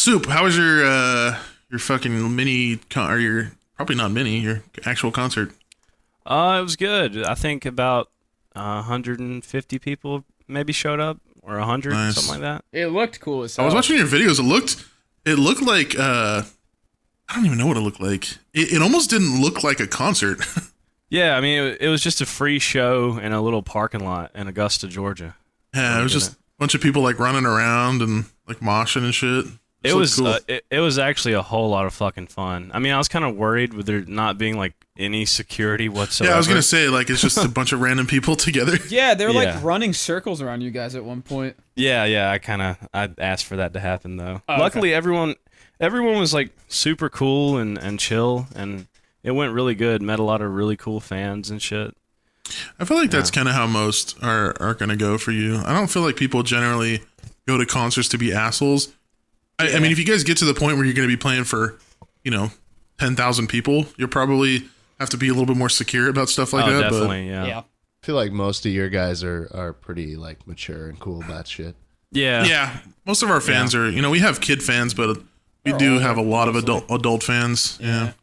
Soup, how was your fucking or your probably not mini, your actual concert? It was good. I think about 150 people maybe showed up, or 100, Nice. something like that. It looked cool as hell. I was watching your videos. It looked like I don't even know what it looked like. It almost didn't look like a concert. Yeah, I mean, it was just a free show in a little parking lot in Augusta, Georgia. Yeah, it was just a bunch of people like running around and like moshing and shit. It was cool. it was actually a whole lot of fucking fun. I mean, I was kind of worried with there not being like any security whatsoever. Yeah, I was gonna say like it's just a bunch of random people together. Yeah, they were Yeah. like running circles around you guys at one point. Yeah, I asked for that to happen though. Oh, Luckily, everyone was like super cool and chill, and it went really good. Met a lot of really cool fans and shit. I feel like that's kind of how most are gonna go for you. I don't feel like people generally go to concerts to be assholes. I mean, if you guys get to the point where you're gonna be playing for, 10,000 people, you'll probably have to be a little bit more secure about stuff like that. Definitely, yeah. Yeah. I feel like most of your guys are pretty like mature and cool about shit. Yeah. Yeah, most of our fans are. We have kid fans, but we They're do older, have a lot of mostly. adult fans. Yeah.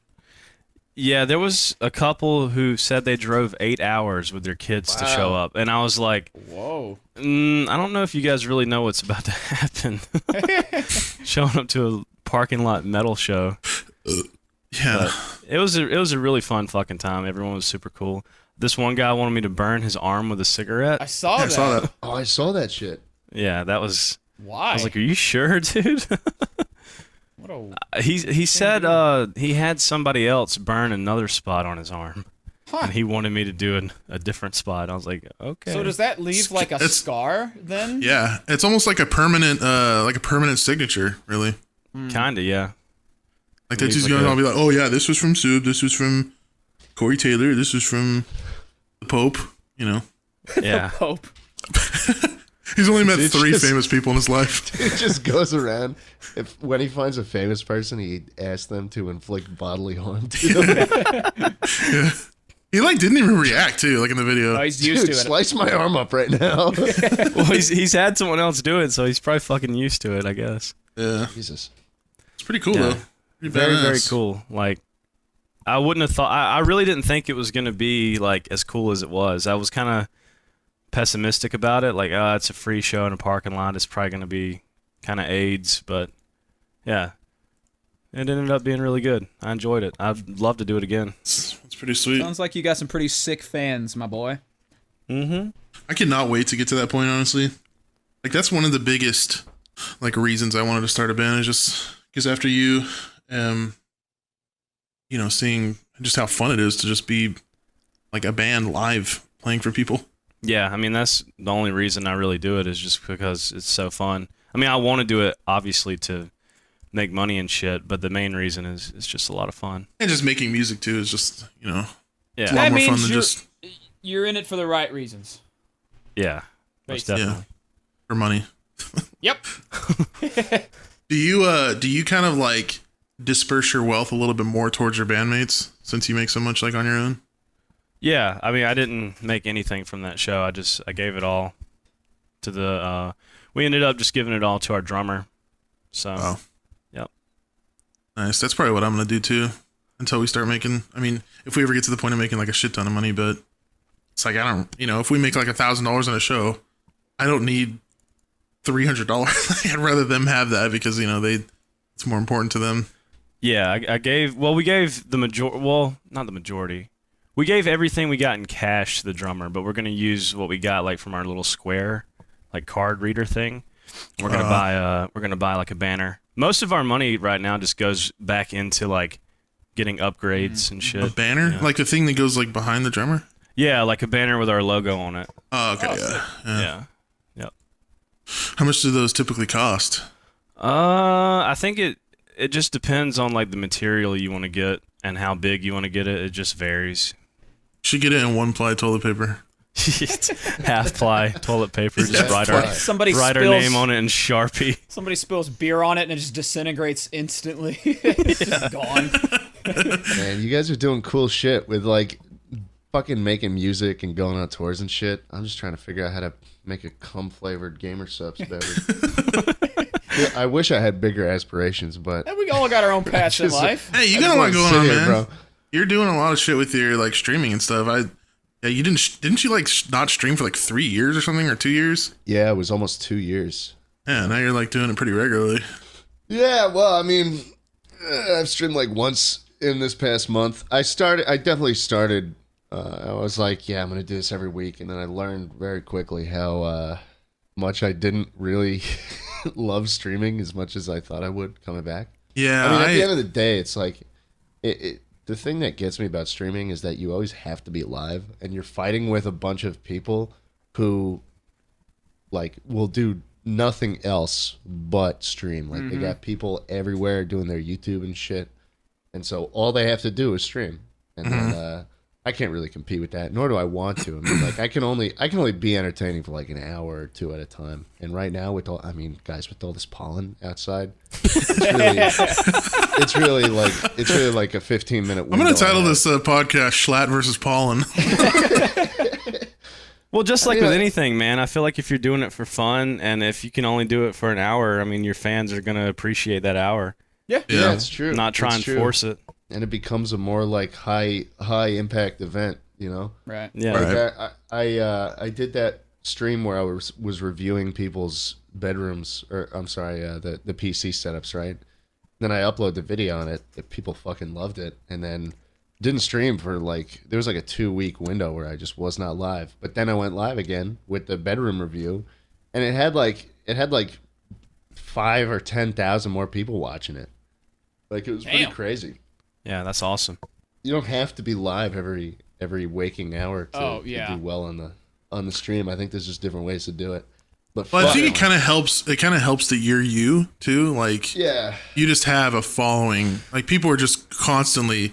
Yeah, there was a couple who said they drove 8 hours with their kids to show up, and I was like, Whoa. I don't know if you guys really know what's about to happen. Showing up to a parking lot metal show. Yeah. But it was a really fun fucking time. Everyone was super cool. This one guy wanted me to burn his arm with a cigarette. I saw I that. saw that. Oh, I saw that shit. Yeah, that was. Why? I was like, "Are you sure, dude?" What a... He said he had somebody else burn another spot on his arm, Huh. and he wanted me to do a different spot. I was like, "Okay." So does that leave like a It's- scar then? Yeah, it's almost like a permanent signature, really. Kinda, yeah. Like that's Leave just like gonna a- be like, oh yeah, this was from Soup, this was from Corey Taylor, this was from the Pope. Yeah. Hope. He's only met It's 3 just- famous people in his life. It just goes around. When he finds a famous person, he asks them to inflict bodily harm to them. Yeah. He like didn't even react too, like in the video. Oh, he's used Dude, to it. slice my arm up right now. Well, he's had someone else do it, so he's probably fucking used to it, I guess. Yeah, Jesus. it's pretty cool Yeah. though. Pretty Very, very badass. cool. Like, I wouldn't have thought. I really didn't think it was gonna be like as cool as it was. I was kind of pessimistic about it. Like, it's a free show in a parking lot. It's probably gonna be kind of AIDS, but yeah, it ended up being really good. I enjoyed it. I'd love to do it again. It's pretty sweet. Sounds like you got some pretty sick fans, my boy. Mm-hmm. I cannot wait to get to that point. Honestly, like that's one of the biggest like reasons I wanted to start a band is just because after you, seeing just how fun it is to just be like a band live playing for people. Yeah, I mean that's the only reason I really do it is just because it's so fun. I mean, I want to do it obviously to make money and shit, but the main reason is it's just a lot of fun. And just making music too is just, it's a Yeah, lot That more fun means than you're- just You're in it for the right reasons. yeah, most Basically. definitely. for money. Yep. Do you kind of like disperse your wealth a little bit more towards your bandmates since you make so much like on your own? Yeah, I mean, I didn't make anything from that show. I gave it all to the. We ended up just giving it all to our drummer. So, Wow. Yep. Nice. That's probably what I'm gonna do too. Until we start making, I mean, if we ever get to the point of making like a shit ton of money, but it's like I don't, if we make like $1,000 on a show, I don't need $300. I'd rather them have that because it's more important to them. Yeah, we gave the majority. Well, not the majority. We gave everything we got in cash to the drummer, but we're gonna use what we got like from our little square, like card reader thing. We're gonna buy like a banner. Most of our money right now just goes back into like getting upgrades and shit. A banner, Yeah. like the thing that goes like behind the drummer. Yeah, like a banner with our logo on it. Oh, okay, yeah. Yeah. Yep. How much do those typically cost? I think it just depends on like the material you want to get and how big you want to get it. It just varies. Should get it in 1-ply toilet paper. Half ply toilet paper. Just Half write ply. our Somebody write our spills, name on it in Sharpie. Somebody spills beer on it and it just disintegrates instantly. It's just gone. Man, you guys are doing cool shit with like fucking making music and going on tours and shit. I'm just trying to figure out how to make a cum flavored gamer subs beverage. I wish I had bigger aspirations, but And we all got our own paths in life. Hey, you I got just a lot wanna going sit on, here, man. bro. You're doing a lot of shit with your like streaming and stuff. Yeah, you didn't you like not stream for like 3 years or something, or 2 years? Yeah, it was almost 2 years. Yeah, now you're like doing it pretty regularly. Yeah, well, I mean, I've streamed like once in this past month. I definitely started. I was like, yeah, I'm gonna do this every week, and then I learned very quickly how much I didn't really love streaming as much as I thought I would coming back. Yeah, I mean, at the end of the day, it's like the thing that gets me about streaming is that you always have to be live, and you're fighting with a bunch of people who like will do nothing else but stream. Like they got people everywhere doing their YouTube and shit, and so all they have to do is stream. And then I can't really compete with that, nor do I want to. I mean, like I can only be entertaining for like an hour or two at a time. And right now, with all this pollen outside, it's really like a 15-minute. I'm gonna title this podcast "Schlatt versus Pollen." Well, just like with anything, man, I feel like if you're doing it for fun, and if you can only do it for an hour, I mean, your fans are gonna appreciate that hour. Yeah, Yeah, it's true. Not try and force it. And it becomes a more like high impact event, you know. right. Yeah. Right. Like I did that stream where I was reviewing people's bedrooms, or I'm sorry, the PC setups, right? Then I upload the video on it. People fucking loved it, and then didn't stream for like there was like a 2-week window where I just was not live. But then I went live again with the bedroom review, and it had like 5 or 10,000 more people watching it. Like it was pretty crazy. Yeah, that's awesome. You don't have to be live every waking hour to do well on the stream. I think there's just different ways to do it. But Well, I think it kind of helps. It kind of helps that you're you too. Like, yeah, you just have a following. Like, people are just constantly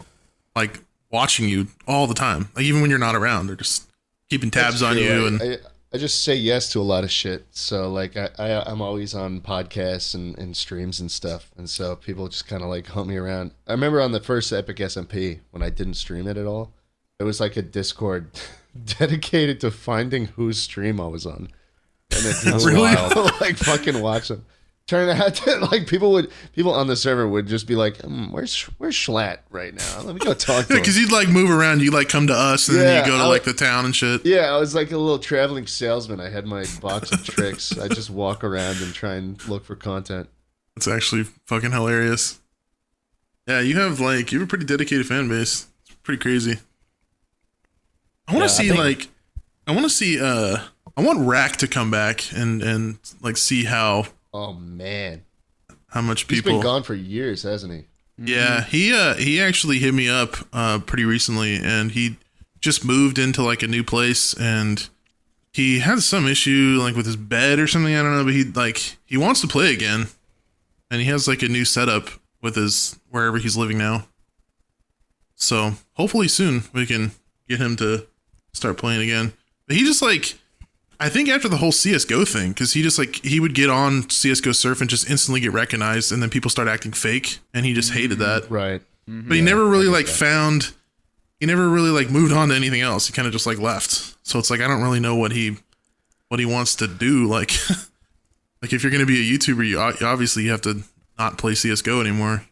like watching you all the time. Like, even when you're not around, they're just keeping tabs on you. And I just say yes to a lot of shit. So like I'm always on podcasts and streams and stuff, and so people just kind of like hunt me around. I remember on the first Epic SMP when I didn't stream it at all, there was like a Discord dedicated to finding whose stream I was on, and then people would like fucking watch them. Turned out that like people on the server would just be like, where's Schlatt right now? Let me go talk to him. because you'd like move around, you like come to us, and then you go to like the town and shit. Yeah, I was like a little traveling salesman. I had my box of tricks. I just walk around and try and look for content. It's actually fucking hilarious. Yeah, you have a pretty dedicated fan base. It's pretty crazy. I want to see I want Rack to come back and like see how Oh man, much he's people. been gone for years, hasn't he? Yeah, he actually hit me up pretty recently, and he just moved into like a new place, and he has some issue like with his bed or something. I don't know, but he wants to play again, and he has like a new setup with his wherever he's living now. So hopefully soon we can get him to start playing again. But he just like. I think after the whole CSGO thing, because he would get on CSGO Surf and just instantly get recognized, and then people start acting fake, and he just hated that. Right. But he never really he never really like moved on to anything else. He kind of just like left. So it's like I don't really know what he wants to do. Like, like if you're gonna be a YouTuber, you obviously have to not play CSGO anymore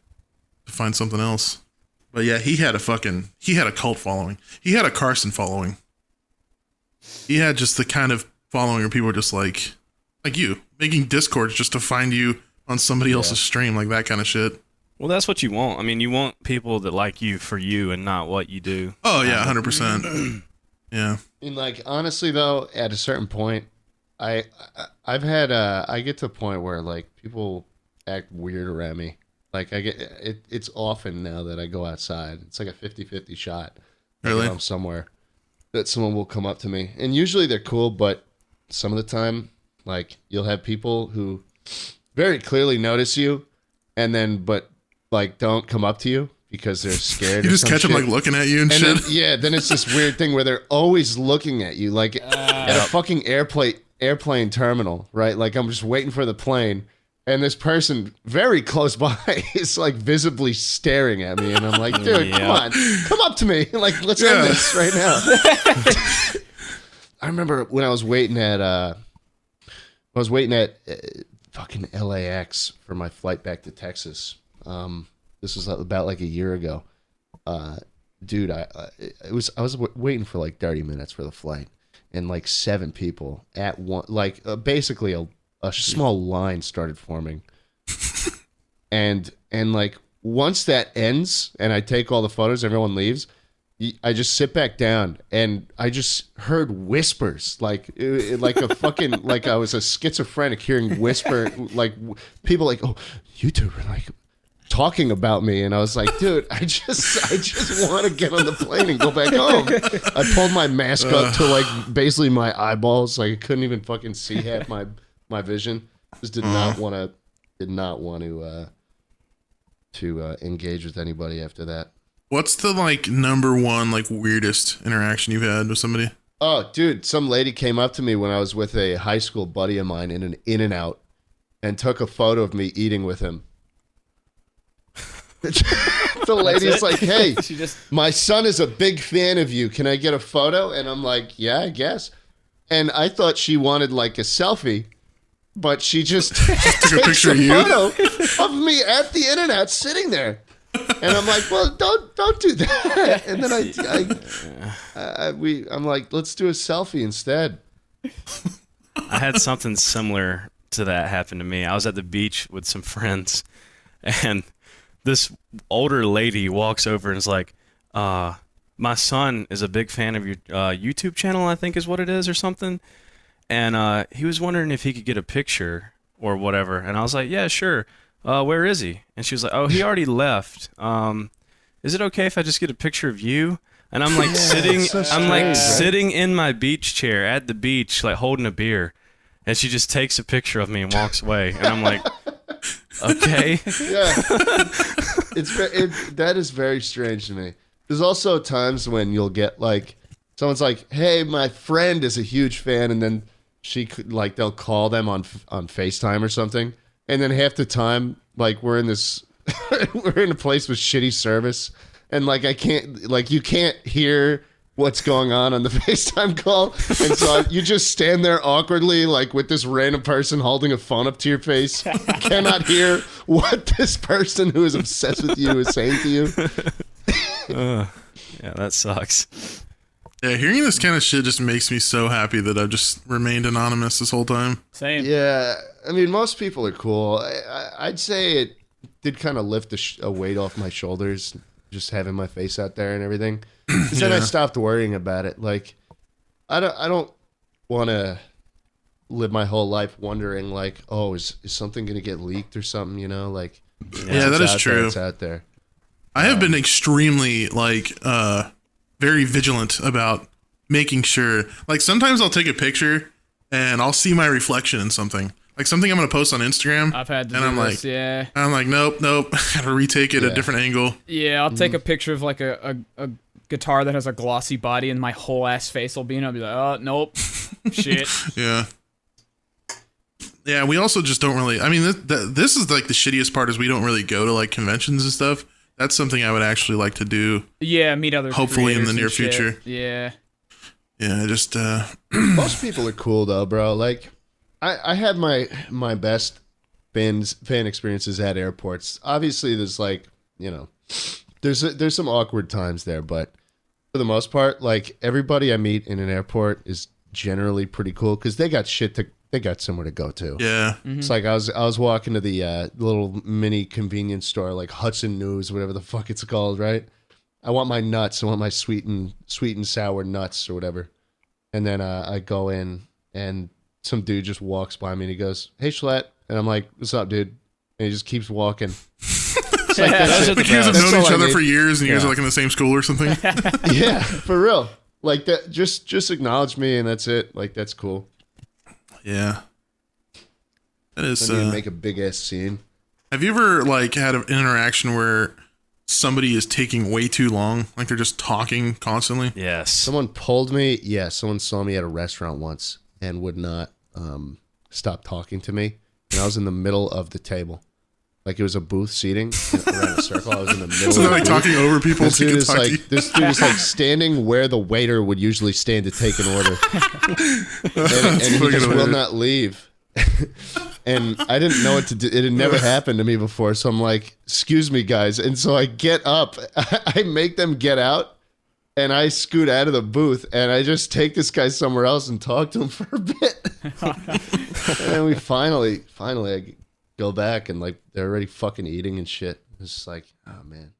to find something else. But yeah, he had a cult following. He had a Carson following. He had just the kind of following where people were just like you, making Discords just to find you on somebody else's stream, like that kind of shit. Well, that's what you want. I mean, you want people that like you for you and not what you do. Oh yeah, 100%. Yeah. And like honestly though, at a certain point, I get to a point where like people act weird around me. Like I get it's often now that I go outside. It's like a 50-50 shot. Really? I'm somewhere that someone will come up to me, and usually they're cool, but some of the time, like you'll have people who very clearly notice you, and then but like don't come up to you because they're scared. You just catch them like looking at you and shit. Then it's this weird thing where they're always looking at you, like at a fucking airplane terminal, right? Like I'm just waiting for the plane, and this person very close by is like visibly staring at me, and I'm like, dude, come up to me, like let's end this right now. I remember when I was waiting at fucking LAX for my flight back to Texas. This was about like a year ago. Dude, I was waiting for like 30 minutes for the flight, and like 7 people at one, like basically a small line started forming, and like once that ends and I take all the photos, everyone leaves. I just sit back down and I just heard whispers, like a fucking, like I was a schizophrenic hearing whisper, like people like, oh, YouTuber, like talking about me. And I was like, dude, I just want to get on the plane and go back home. I pulled my mask up to like basically my eyeballs. Like I couldn't even fucking see half my vision. Just did not want to engage with anybody after that. What's the like number one like weirdest interaction you've had with somebody? Oh, dude, some lady came up to me when I was with a high school buddy of mine in an In-N-Out and took a photo of me eating with him. The lady's like, hey, my son is a big fan of you. Can I get a photo? And I'm like, yeah, I guess. And I thought she wanted like a selfie, but she just took a picture of you photo of me at the In-N-Out sitting there. And I'm like, well, don't do that. And then I'm like, let's do a selfie instead. I had something similar to that happen to me. I was at the beach with some friends, and this older lady walks over and is like, my son is a big fan of your YouTube channel, I think is what it is, or something. And he was wondering if he could get a picture or whatever. And I was like, yeah, sure. Where is he? And she was like, oh, he already left. Is it okay if I just get a picture of you? And I'm like sitting in my beach chair at the beach, like holding a beer. And she just takes a picture of me and walks away. And I'm like, okay. Yeah. That is very strange to me. There's also times when you'll get like, someone's like, hey, my friend is a huge fan. And then they'll call them on FaceTime or something. And then half the time, like we're in a place with shitty service, and like you can't hear what's going on the FaceTime call, and so you just stand there awkwardly, like with this random person holding a phone up to your face, cannot hear what this person who is obsessed with you is saying to you. Yeah, that sucks. Yeah, hearing this kind of shit just makes me so happy that I've just remained anonymous this whole time. Same. Yeah, I mean, most people are cool. I'd say it did kind of lift a weight off my shoulders, just having my face out there and everything. Because then I stopped worrying about it. Like, I don't want to live my whole life wondering, like, oh, is something going to get leaked or something, you know? Like, yeah, that is true. It's out there. I have been extremely, like, very vigilant about making sure. Like, sometimes I'll take a picture and I'll see my reflection in something. Like something I'm gonna post on Instagram. I've had to and do I'm this, like, yeah. I'm like, nope. Gotta retake it at a different angle. Yeah, I'll take a picture of like a guitar that has a glossy body, and my whole ass face will be in. I'll be like, oh, nope, shit. Yeah. Yeah, we also just don't really. I mean, this is like the shittiest part is we don't really go to like conventions and stuff. That's something I would actually like to do. Yeah, meet other. Hopefully in the near shit. future. Yeah. Yeah, just. Most people are cool though, bro. Like. I had my best fan experiences at airports. Obviously, there's like, you know, there's some awkward times there, but for the most part, like everybody I meet in an airport is generally pretty cool because they got somewhere to go to. Yeah, It's like I was walking to the little mini convenience store like Hudson News, whatever the fuck it's called, right? I want my nuts. I want my sweet and sour nuts or whatever, and then I go in and some dude just walks by me and he goes, "Hey, Schlatt," and I'm like, "What's up, dude?" And he just keeps walking. It's like, like you guys have known each other for years, and you guys Yeah. are like in the same school or something. Yeah, for real. Like that. Just acknowledge me, and that's it. Like that's cool. Yeah, that is. Then you make a big ass scene. Have you ever like had an interaction where somebody is taking way too long, like they're just talking constantly? Yes. Someone pulled me. Yeah, someone saw me at a restaurant once and would not stop talking to me. And I was in the middle of the table. Like it was a booth seating around a circle. I was in the middle So of they're like talking over people this so you dude can is talk to like you. this dude is like standing where the waiter would usually stand to take an order. and he just will not leave. and I didn't know what to do. It had never happened to me before, so I'm like, "Excuse me, guys." And so I get up, I make them get out, and I scoot out of the booth, and I just take this guy somewhere else and talk to him for a bit. And then we finally, I go back, and like they're already fucking eating and shit. It's just like, oh man.